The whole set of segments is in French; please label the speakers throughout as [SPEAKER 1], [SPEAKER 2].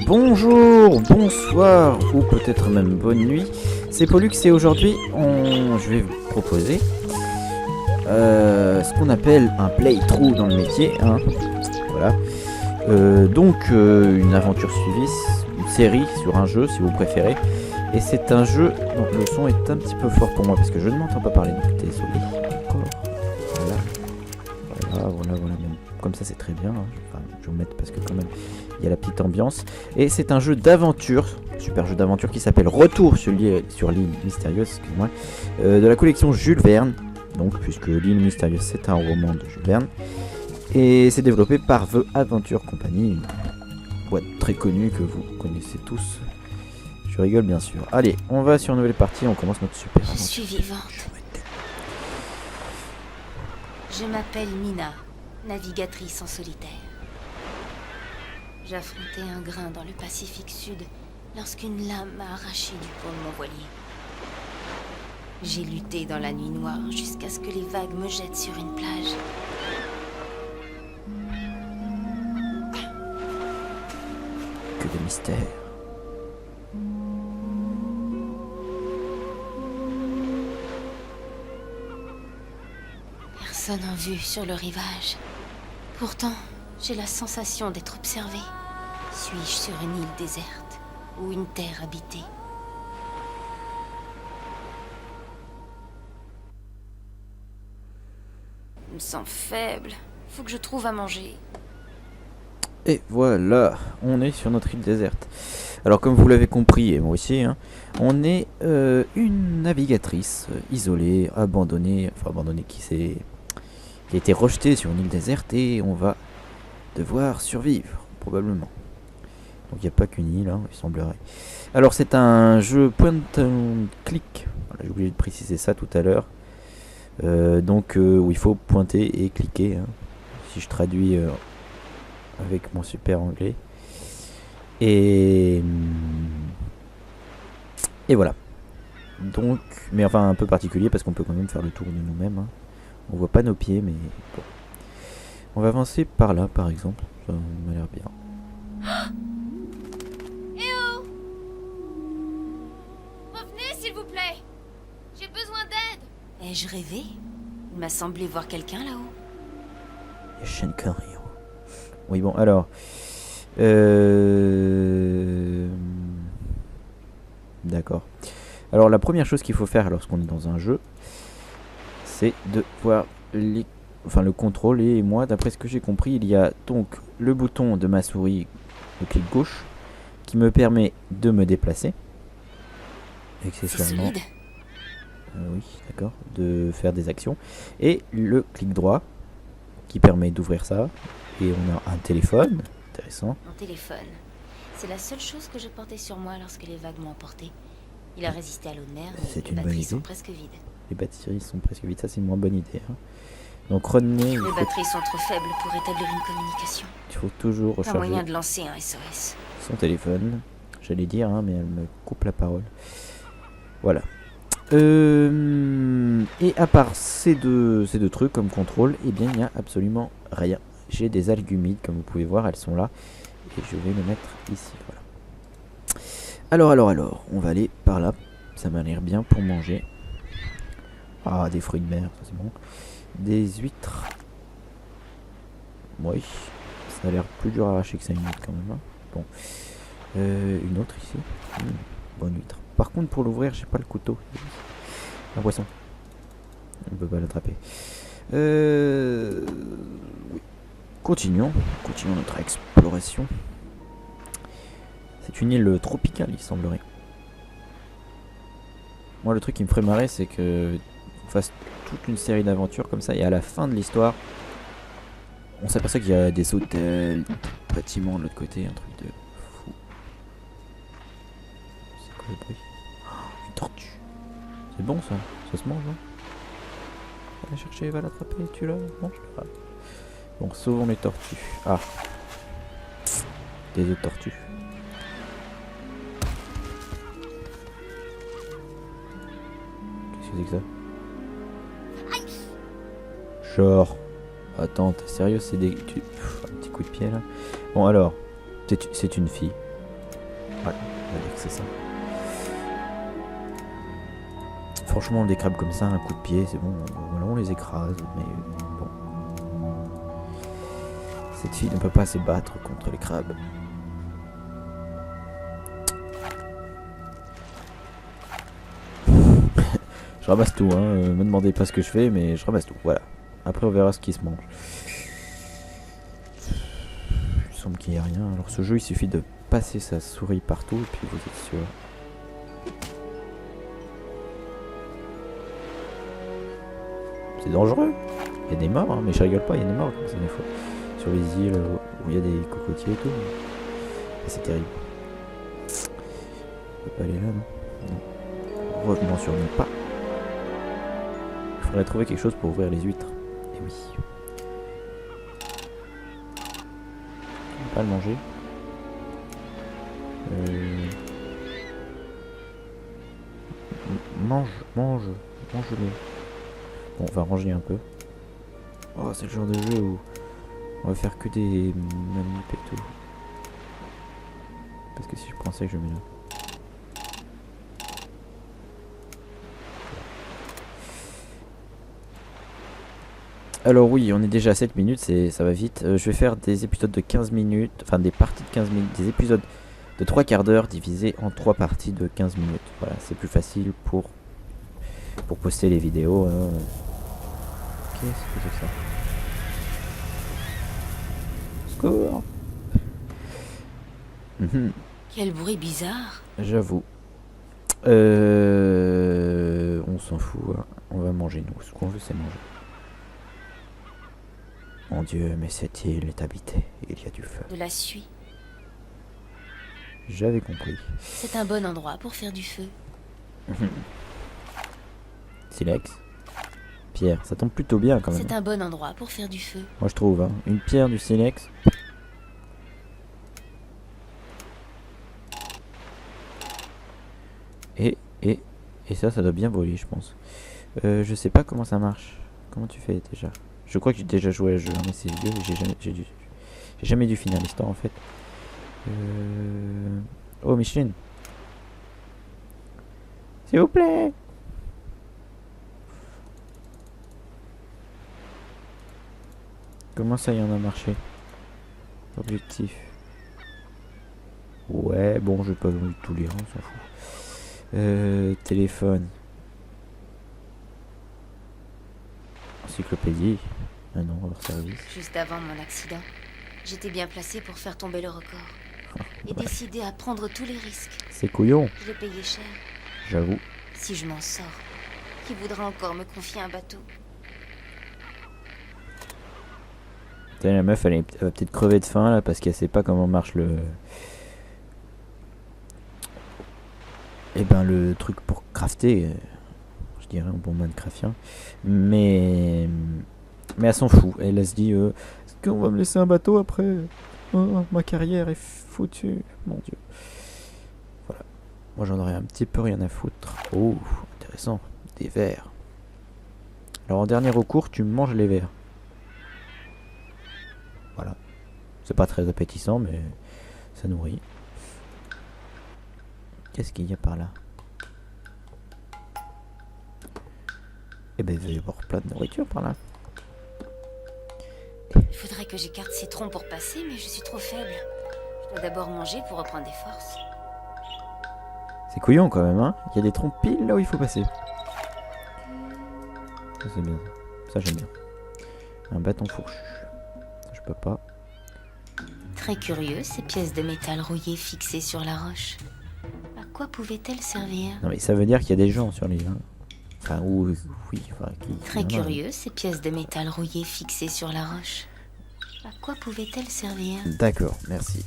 [SPEAKER 1] Bonjour, bonsoir ou peut-être même bonne nuit, c'est Pollux et aujourd'hui je vais vous proposer ce qu'on appelle un playthrough dans le métier, hein. Voilà. Donc une aventure suivie, une série sur un jeu si vous préférez. Et c'est un jeu dont le son est un petit peu fort pour moi parce que je ne m'entends pas parler, donc désolé. Encore. Voilà, même. Comme ça c'est très bien, hein. Enfin, je vais vous mettre parce que quand même il y a la petite ambiance. Et c'est un jeu d'aventure, super jeu d'aventure qui s'appelle Retour sur l'île mystérieuse, excuse-moi, de la collection Jules Verne. Donc puisque l'île mystérieuse c'est un roman de Jules Verne. Et c'est développé par The Adventure Company, une boîte très connue que vous connaissez tous. Je rigole bien sûr. Allez, on va sur une nouvelle partie, on commence notre super aventure.
[SPEAKER 2] Je suis vivante. Je m'appelle Mina, navigatrice en solitaire. J'affrontais un grain dans le Pacifique Sud lorsqu'une lame m'a arraché du pont de mon voilier. J'ai lutté dans la nuit noire jusqu'à ce que les vagues me jettent sur une plage.
[SPEAKER 1] Que de mystère.
[SPEAKER 2] Personne en vue sur le rivage. Pourtant, j'ai la sensation d'être observée. Suis-je sur une île déserte ou une terre habitée? Je me sens faible. Faut que je trouve à manger.
[SPEAKER 1] Et voilà, on est sur notre île déserte. Alors comme vous l'avez compris, et moi aussi, hein, on est une navigatrice isolée, abandonnée, qui a été rejetée sur une île déserte et on va devoir survivre, probablement. Donc il n'y a pas qu'une île, hein, il semblerait. Alors c'est un jeu point and click, voilà, j'ai oublié de préciser ça tout à l'heure. Où il faut pointer et cliquer, hein, si je traduis avec mon super anglais. Et voilà. Donc, mais enfin un peu particulier parce qu'on peut quand même faire le tour de nous-mêmes, hein. On voit pas nos pieds, mais bon. On va avancer par là, par exemple. Ça m'a l'air bien.
[SPEAKER 2] Eh oh! Revenez, s'il vous plaît! J'ai besoin d'aide! Ai-je rêvé? Il m'a semblé voir quelqu'un là-haut.
[SPEAKER 1] Il y a Shenkan Ryo. Oui, bon, alors. D'accord. Alors, la première chose qu'il faut faire lorsqu'on est dans un jeu, c'est de voir le contrôle. Et moi, d'après ce que j'ai compris, il y a donc le bouton de ma souris, le clic gauche, qui me permet de me déplacer. Accessoirement.
[SPEAKER 2] C'est solide.
[SPEAKER 1] Oui, d'accord. De faire des actions. Et le clic droit, qui permet d'ouvrir ça. Et on a un téléphone. Intéressant.
[SPEAKER 2] Mon téléphone. C'est la seule chose que je portais sur moi lorsque les vagues m'ont emporté. Il a résisté à l'eau de mer, mais les batteries sont presque vides.
[SPEAKER 1] Les batteries sont presque vides, ça c'est une moins bonne idée, hein. Donc retenez.
[SPEAKER 2] Les batteries sont trop faibles pour établir une communication.
[SPEAKER 1] Il faut toujours
[SPEAKER 2] Pas
[SPEAKER 1] recharger
[SPEAKER 2] moyen de lancer un SOS.
[SPEAKER 1] son téléphone. J'allais dire, hein, mais elle me coupe la parole. Voilà. Et à part ces deux trucs comme contrôle, eh bien il n'y a absolument rien. J'ai des algues humides, comme vous pouvez voir, elles sont là. Et je vais les mettre ici, voilà. Alors, on va aller par là. Ça m'a l'air bien pour manger. Ah, des fruits de mer, ça c'est bon. Des huîtres. Oui, ça a l'air plus dur à arracher que ça une huître quand même, hein. Bon. Une autre ici. Bonne huître. Par contre, pour l'ouvrir, j'ai pas le couteau. Un poisson. On peut pas l'attraper. Oui. Continuons notre exploration. C'est une île tropicale, il semblerait. Moi, le truc qui me ferait marrer, c'est que on fasse toute une série d'aventures comme ça, et à la fin de l'histoire, on s'aperçoit qu'il y a des hôtels, des bâtiments de l'autre côté, un truc de fou. C'est quoi le bruit? Oh, une tortue. C'est bon ça, ça se mange, hein? Va la chercher, va l'attraper, tu l'as. Mange-la. Bon, sauvons les tortues. Ah. Des œufs de tortues. Qu'est-ce que c'est que ça? Genre. Attends, t'es sérieux? C'est des. Un petit coup de pied là. Bon, alors. C'est une fille. Voilà, on va dire que c'est ça. Franchement, des crabes comme ça, un coup de pied, c'est bon. Voilà, on les écrase. Mais bon. Cette fille ne peut pas se battre contre les crabes. Je ramasse tout, hein. Me demandez pas ce que je fais, mais je ramasse tout. Voilà. Après, on verra ce qui se mange. Il semble qu'il n'y a rien. Alors, ce jeu, il suffit de passer sa souris partout, et puis vous êtes sûr. C'est dangereux. Il y a des morts, hein, mais je rigole pas, il y a des morts comme ça des fois. Sur les îles où il y a des cocotiers et tout. C'est terrible. On peut pas aller là, non? Non. Revenons sur nos pas. Il faudrait trouver quelque chose pour ouvrir les huîtres. Et oui. On va pas le manger. Mange-le. Bon, on va ranger un peu. Oh, c'est le genre de jeu où on va faire que des manips et tout. Parce que si je prends ça, je mets là. Alors oui, on est déjà à 7 minutes, ça va vite. Je vais faire des épisodes de 15 minutes, enfin des parties de 15 minutes, des épisodes de 3 quarts d'heure divisés en 3 parties de 15 minutes. Voilà, c'est plus facile pour poster les vidéos. Qu'est-ce que c'est que ça? Score.
[SPEAKER 2] Quel bruit bizarre.
[SPEAKER 1] J'avoue. On s'en fout, hein. On va manger nous. Ce qu'on veut, c'est manger. Mon Dieu, mais cette île est habitée. Il y a du feu.
[SPEAKER 2] De la suie.
[SPEAKER 1] J'avais compris.
[SPEAKER 2] C'est un bon endroit pour faire du feu.
[SPEAKER 1] Silex. Pierre, ça tombe plutôt bien quand même.
[SPEAKER 2] C'est un bon endroit pour faire du feu.
[SPEAKER 1] Moi je trouve, hein. Une pierre, du silex. Et ça doit bien brûler, je pense. Je sais pas comment ça marche. Comment tu fais déjà? Je crois que j'ai déjà joué à ce jeu, hein, mais c'est vieux. J'ai jamais dû finir l'histoire en fait. Oh, Micheline. S'il vous plaît. Comment ça, il y en a marché? Objectif. Ouais, bon, je vais pas tout lire, on s'en fout. Téléphone. Encyclopédie. Ah non, hors service.
[SPEAKER 2] Juste avant mon accident, j'étais bien placé pour faire tomber le record. Et décider à prendre tous les risques.
[SPEAKER 1] C'est couillon.
[SPEAKER 2] Je l'ai payé cher.
[SPEAKER 1] J'avoue.
[SPEAKER 2] Si je m'en sors, qui voudra encore me confier un bateau?
[SPEAKER 1] Putain, la meuf, elle va peut-être crever de faim là parce qu'elle sait pas comment marche le. Eh ben, le truc pour crafter. Je dirais un bon Minecraftien. Mais elle s'en fout. Elle se dit est-ce qu'on va me laisser un bateau après? Oh, ma carrière est foutue. Mon Dieu. Voilà. Moi j'en aurais un petit peu rien à foutre. Oh, intéressant. Des vers. Alors en dernier recours, tu manges les vers. Voilà. C'est pas très appétissant, mais ça nourrit. Qu'est-ce qu'il y a par là? Eh ben, il va y avoir plein de nourriture par là.
[SPEAKER 2] Il faudrait que j'écarte ces troncs pour passer, mais je suis trop faible. Je dois d'abord manger pour reprendre des forces.
[SPEAKER 1] C'est couillon quand même, hein. Il y a des troncs pile là où il faut passer. Ça c'est bien. Ça j'aime bien. Un bâton fourchu. Ça je peux pas.
[SPEAKER 2] Très curieux, ces pièces de métal rouillées fixées sur la roche. À quoi pouvaient-elles servir?
[SPEAKER 1] Non mais ça veut dire qu'il y a des gens sur l'île. Hein. Enfin, oui. Enfin,
[SPEAKER 2] Très curieux, ces pièces de métal rouillées fixées sur la roche. À quoi pouvaient-elles servir?
[SPEAKER 1] D'accord, merci.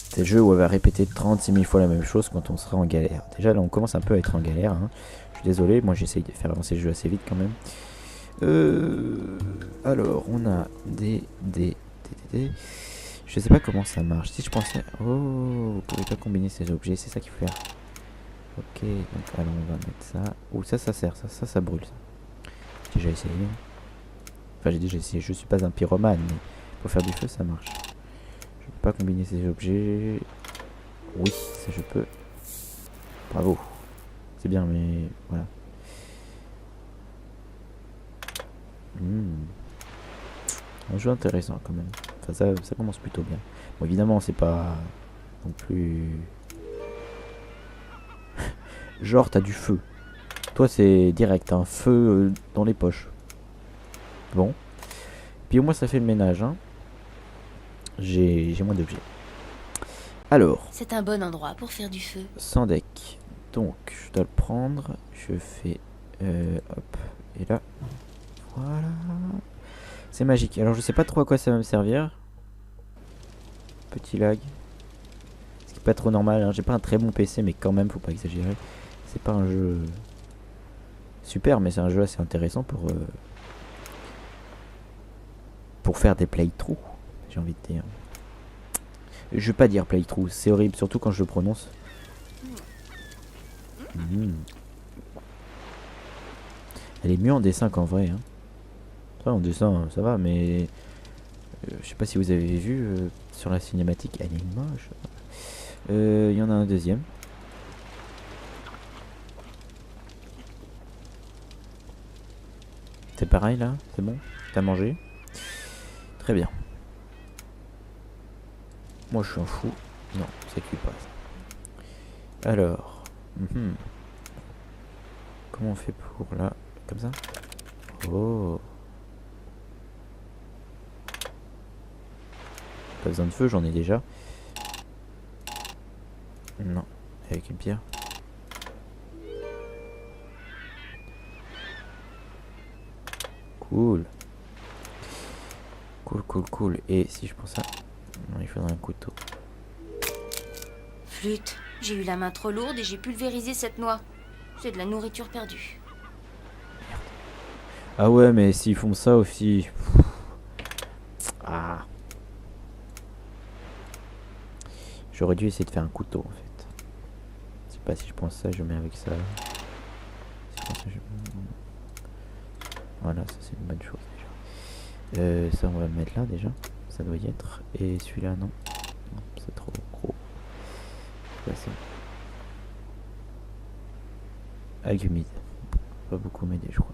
[SPEAKER 1] C'est le jeu où on va répéter 36 000 fois la même chose quand on sera en galère. Déjà là on commence un peu à être en galère. Hein. Je suis désolé, moi j'essaye de faire avancer le jeu assez vite quand même. Alors, on a des. Je sais pas comment ça marche. Si je pensais. Oh, vous pouvez pas combiner ces objets, c'est ça qu'il faut faire. Ok, donc alors on va mettre ça. Oh, ça sert, ça brûle. Ça. J'ai déjà essayé. Enfin, j'ai déjà essayé. Je suis pas un pyromane, mais pour faire du feu, ça marche. Je peux pas combiner ces objets. Oui, ça je peux. Bravo. C'est bien, mais voilà. Un jeu intéressant quand même. Enfin, ça commence plutôt bien. Bon, évidemment, c'est pas non plus. Genre, t'as du feu. Toi, c'est direct, un feu dans les poches. Bon. Puis au moins, ça fait le ménage. Hein. J'ai moins d'objets. Alors.
[SPEAKER 2] C'est un bon endroit pour faire du feu.
[SPEAKER 1] Sans deck. Donc, je dois le prendre. Je fais. Hop. Et là. Voilà. C'est magique. Alors, je sais pas trop à quoi ça va me servir. Petit lag. Ce qui est pas trop normal. Hein. J'ai pas un très bon PC, mais quand même, faut pas exagérer. C'est pas un jeu super, mais c'est un jeu assez intéressant pour faire des playthroughs, j'ai envie de dire. Je vais pas dire playthrough, c'est horrible, surtout quand je le prononce. Elle est mieux en dessin qu'en vrai. Hein. Ça, en dessin, ça va, mais je sais pas si vous avez vu sur la cinématique, elle est moche. Il y en a un deuxième. C'est pareil là, c'est bon? T'as mangé? Très bien. Moi je suis un fou. Non, ça cuit pas ça. Alors. Comment on fait pour là? Comme ça? Oh. Pas besoin de feu, j'en ai déjà. Non, avec une pierre. Cool. Cool. Et si je prends ça, non, il faudrait un couteau.
[SPEAKER 2] Flûte, j'ai eu la main trop lourde et j'ai pulvérisé cette noix. C'est de la nourriture perdue.
[SPEAKER 1] Ah ouais, mais s'ils font ça aussi... Ah. J'aurais dû essayer de faire un couteau en fait. Je sais pas si je prends ça, je mets avec ça. Voilà, ça c'est une bonne chose déjà. Ça on va le mettre là déjà. Ça doit y être. Et celui-là non. Non, c'est trop gros. Là, ça. Algue humide. Pas beaucoup m'aider je crois.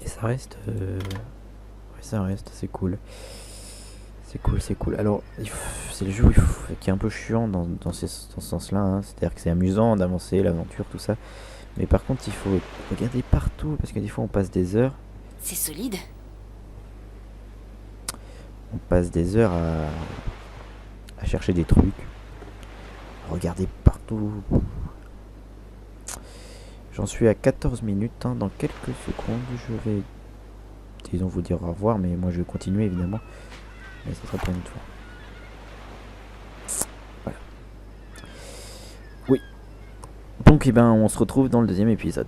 [SPEAKER 1] Et ça reste... Ouais, ça reste, c'est cool. C'est cool. Alors, c'est le jeu qui est un peu chiant dans ce sens-là. Hein. C'est-à-dire que c'est amusant d'avancer, l'aventure, tout ça. Mais par contre, il faut regarder partout parce que des fois, on passe des heures.
[SPEAKER 2] C'est solide.
[SPEAKER 1] On passe des heures à chercher des trucs. À regarder partout. J'en suis à 14 minutes. Hein. Dans quelques secondes, je vais, disons, vous dire au revoir. Mais moi, je vais continuer, évidemment. Mais ça sera pas une autre fois. Voilà. Oui. Donc, on se retrouve dans le deuxième épisode.